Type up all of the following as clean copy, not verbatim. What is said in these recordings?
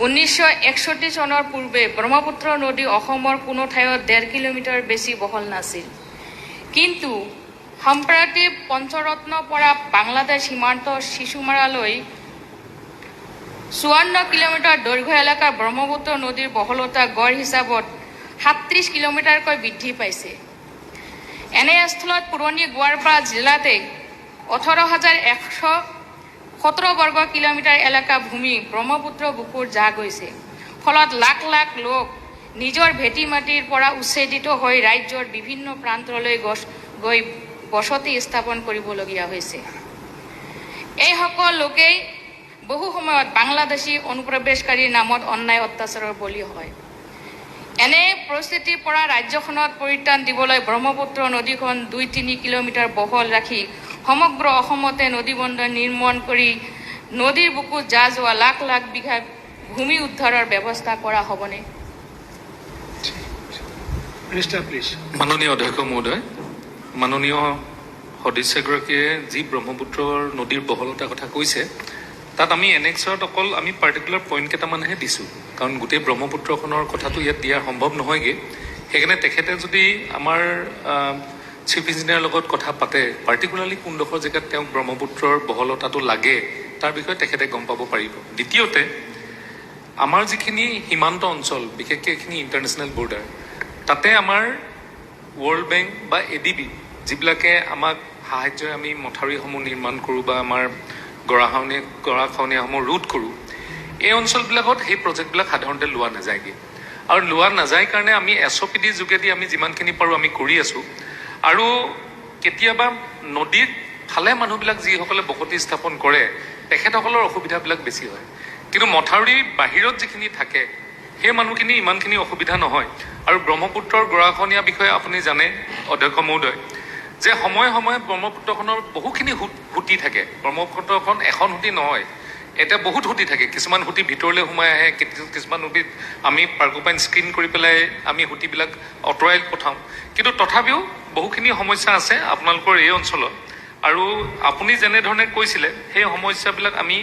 1961 চনৰ পূৰ্বে ব্ৰহ্মপুত্ৰ নদী অসমৰ কোনো ঠাইত 1.5 কিলোমিটাৰ বেছি বহল নাছিল। কিন্তু সম্প্ৰতি পঞ্চৰত্নৰ পৰা বাংলাদেশ সীমান্ত শিশুমাৰালৈ 54 কিলোমিটাৰ দৈৰ্ঘ্য এলেকাৰ ব্ৰহ্মপুত্ৰ নদীৰ বহলতা গড় হিচাপত 37 কিলোমিটাৰকৈ বৃদ্ধি পাইছে। এনে স্থলত পুৰণি গোৱালপাৰা জিলাতে 18,117 বৰ্গ কিলোমিটাৰ এলেকা ভূমি ব্ৰহ্মপুত্ৰ বুকুৰ যা গৈছে। ফলত লাখ লাখ লোক নিজৰ ভেটি মাটিৰ পৰা উচ্ছেদিত হৈ ৰাজ্যৰ বিভিন্ন প্ৰান্তলৈ গৈ বসতি স্থাপন কৰিবলগীয়া হৈছে। এইসকল লোকেই বহু সময়ত বাংলাদেশী অনুপ্ৰৱেশকাৰীৰ নামত অন্যায় অত্যাচাৰৰ বলি হয়। এনে পৰিস্থিতিৰ পৰা ৰাজ্যখনত পৰিত্ৰাণ দিবলৈ ব্ৰহ্মপুত্ৰ নদীখন 2-3 কিলোমিটাৰ বহল ৰাখি সমগ্ৰ অসমতে নদীবন্দৰ নিৰ্মাণ কৰি নদীৰ বুকুত যা যোৱা লাখ লাখ বিঘা ভূমি উদ্ধাৰৰ ব্যৱস্থা কৰা হ'বনে? মাননীয় অধ্যক্ষ মহোদয়, মাননীয় সদস্যগৰাকীয়ে যি ব্ৰহ্মপুত্ৰৰ নদীৰ বহলতাৰ কথা কৈছে, তাত আমি এনেক্সত অকল আমি পাৰ্টিকুলাৰ পইণ্ট কেইটামানহে দিছোঁ, কাৰণ গোটেই ব্ৰহ্মপুত্ৰখনৰ কথাটো ইয়াত দিয়া সম্ভৱ নহয়গৈ। সেইকাৰণে তেখেতে যদি আমাৰ চিফ ইঞ্জিনিয়াৰৰ লগত কথা পাতে, পাৰ্টিকুলাৰলি কোনডোখৰ জেগাত তেওঁক ব্ৰহ্মপুত্ৰৰ বহলতাটো লাগে তাৰ বিষয়ে তেখেতে গম পাব পাৰিব। দ্বিতীয়তে, আমাৰ যিখিনি সীমান্ত অঞ্চল, বিশেষকৈ এইখিনি ইণ্টাৰনেশ্যনেল বৰ্ডাৰ, তাতে আমাৰ ৱৰ্ল্ড বেংক বা ADB যিবিলাকে আমাক সাহায্যৰে আমি মথাউৰিসমূহ নিৰ্মাণ কৰোঁ বা আমাৰ গৰাখহনীয়াসমূহ ৰোধ কৰোঁ, এই অঞ্চলবিলাকত সেই প্ৰজেক্টবিলাক সাধাৰণতে লোৱা নাযায়গৈ। আৰু লোৱা নাযায় কাৰণে আমি SOPD যোগেদি আমি যিমানখিনি পাৰোঁ আমি কৰি আছোঁ। আৰু কেতিয়াবা নদীৰ ফালে মানুহবিলাক যিসকলে বসতি স্থাপন কৰে, তেখেতসকলৰ অসুবিধাবিলাক বেছি হয়। কিন্তু মথাউৰিৰ বাহিৰত যিখিনি থাকে সেই মানুহখিনি ইমানখিনি অসুবিধা নহয়। আৰু ব্ৰহ্মপুত্ৰৰ গৰাখহনীয়াৰ বিষয়ে আপুনি জানে অধ্যক্ষ মহোদয়, যে সময়ে সময়ে ব্ৰহ্মপুত্ৰখনৰ বহুখিনি সুঁতি থাকে। ব্ৰহ্মপুত্ৰখন এখন সুঁতি নহয়, এতিয়া বহুত সুঁতি থাকে। কিছুমান সুঁতি ভিতৰলৈ সোমাই আহে, কিছুমান সুঁতিত আমি পাৰ্কোপাইন স্ক্ৰীন কৰি পেলাই আমি সুঁতিবিলাক আঁতৰাই পঠাওঁ। কিন্তু তথাপিও বহুখিনি সমস্যা আছে আপোনালোকৰ এই অঞ্চলত। আৰু আপুনি যেনেধৰণে কৈছিলে সেই সমস্যাবিলাক আমি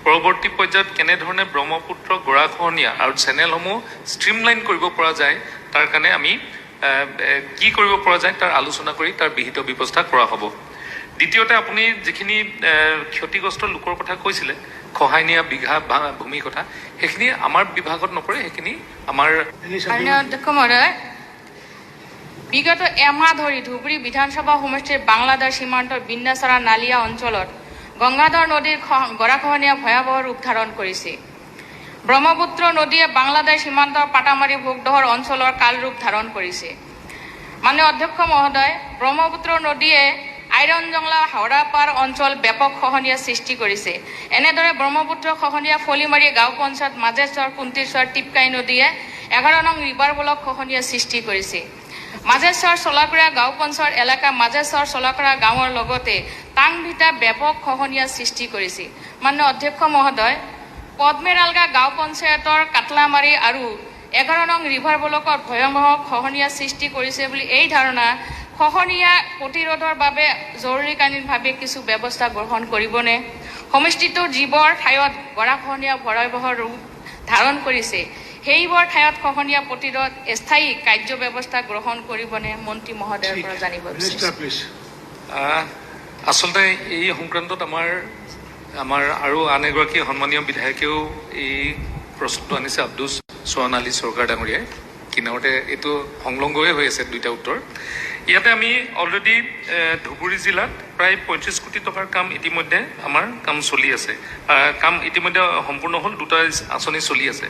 পৰৱৰ্তী পৰ্যায়ত কেনেধৰণে ব্ৰহ্মপুত্ৰ গৰাখহনীয়া আৰু চেনেলসমূহ ষ্ট্ৰীমলাইন কৰিব পৰা যায় তাৰ কাৰণে আমি কি কৰিব পৰা যায় তাৰ আলোচনা কৰি তাৰ বিহিত ব্যৱস্থা কৰা হ'ব। দ্বিতীয়তে, আপুনি যিখিনি ক্ষতিগ্ৰস্ত লোকৰ কথা কৈছিলে, খহাই নিয়া বিঘা ভূমিৰ কথা, সেইখিনি আমাৰ বিভাগত নপৰে, সেইখিনি আমাৰ অধ্যক্ষ মহোদয়, বিগত এমাহ ধৰি ধুবুৰী বিধানসভা সমষ্টিৰ বাংলাদেশ সীমান্তৰ বিন্যাচাৰা নালিয়া অঞ্চলত গংগাধৰ নদীৰ গৰাখহনীয়া ভয়াৱহ ৰূপ ধাৰণ কৰিছে। ব্ৰহ্মপুত্ৰ নদীয়ে বাংলাদেশ সীমান্তৰ পাটামাৰী ভোগদহৰ অঞ্চলৰ কাল ৰূপ ধাৰণ কৰিছে। মাননীয় অধ্যক্ষ মহোদয়, ব্ৰহ্মপুত্ৰ নদীয়ে আইৰণ জংলা হাওৰাপাৰ অঞ্চল ব্যাপক খহনীয়া সৃষ্টি কৰিছে। এনেদৰে ব্ৰহ্মপুত্ৰ খহনীয়া ফলিমাৰী গাঁও পঞ্চায়ত মাজেশ্বৰ কুন্তীশ্বৰ টিপকাই নদীয়ে 11 নং ৰিভাৰ ব্লক খহনীয়া সৃষ্টি কৰিছে। মাজেশ্বৰ চলাকৰা গাঁও পঞ্চায়ত এলেকা মাজেশ্বৰ চলাকৰা গাঁৱৰ লগতে টাংভিটা ব্যাপক খহনীয়া সৃষ্টি কৰিছে। মাননীয় অধ্যক্ষ মহোদয়, পদ্মেৰালগা গাঁও পঞ্চায়তৰ কাটলামাৰী আৰু 11 নং ৰিভাৰ ব্লকত ভয়াৱহ খহনীয়া সৃষ্টি কৰিছে বুলি এই ধাৰণা খহনীয়া প্ৰতিৰোধৰ বাবে জৰুৰীকালীনভাৱে কিছু ব্যৱস্থা গ্ৰহণ কৰিবনে? সমষ্টিটোৰ যিবোৰ ঠাইত গৰাখহনীয়া ভয়াৱহ ৰূপ ধাৰণ কৰিছে সেইবোৰ ঠাইত খহনীয়া প্ৰতিৰোধ স্থায়ী কাৰ্য ব্যৱস্থা গ্ৰহণ কৰিবনে? মন্ত্ৰী মহোদয়ৰ পৰা জানিব বিচাৰিছোঁ। আচলতে এই সংক্ৰান্তত আমাৰ আৰু আন এগৰাকী সন্মানীয় বিধায়কেও এই প্ৰশ্নটো আনিছে, আব্দুছ চৌহান আলী চৰকাৰ ডাঙৰীয়াই। কিনাৰতে এইটো সংলগ্নই হৈ আছে দুইটা উত্তৰ। ইয়াতে আমি অলৰেডি ধুবুৰী জিলাত প্ৰায় 35 কোটি টকাৰ কাম ইতিমধ্যে আমাৰ কাম চলি আছে। কাম ইতিমধ্যে সম্পূৰ্ণ হ'ল, 2টা আঁচনি চলি আছে।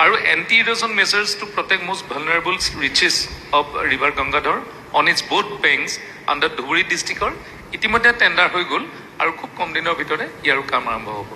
আৰু anti erosion measures to protect most vulnerable reaches of river Gangadhar on its both banks under Dhubri ডিষ্ট্ৰিক্টৰ ইতিমধ্যে টেণ্ডাৰ হৈ গ'ল আৰু খুব কম দিনৰ ভিতৰতে ইয়াৰো কাম আৰম্ভ হ'ব।